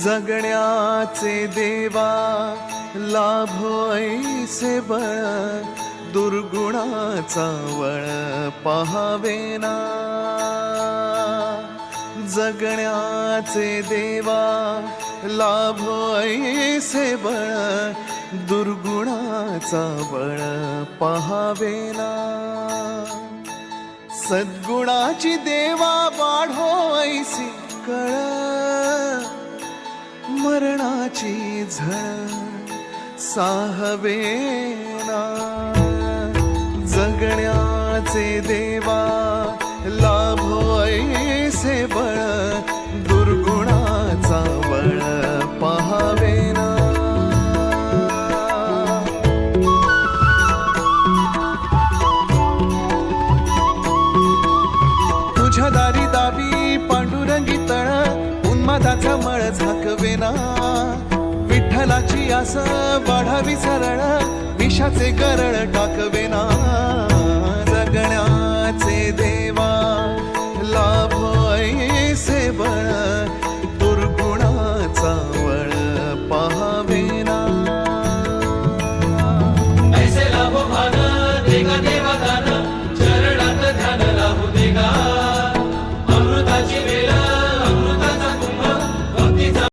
जगण्याचे देवा लाभो ऐसे बळ, दुर्गुणाचा वळ पहावेना. जगण्याचे देवा लाभो ऐसे बळ, दुर्गुणाचा बळ पहावेना. सद्गुणाची देवा वाढो ऐसी कळ, मरणाची झळ साहवेना. जगण्याचे देवा लाभो ऐसे बळ, दुर्गुणाचा बळ पहावेना. तुझ्या दारी दावी पांडुरंगी तळ, उन्मादाचा मळ झाकवेना. विठ्ठलाची आस वाढावी सरळ, विषाचे गरळ टाकवेना.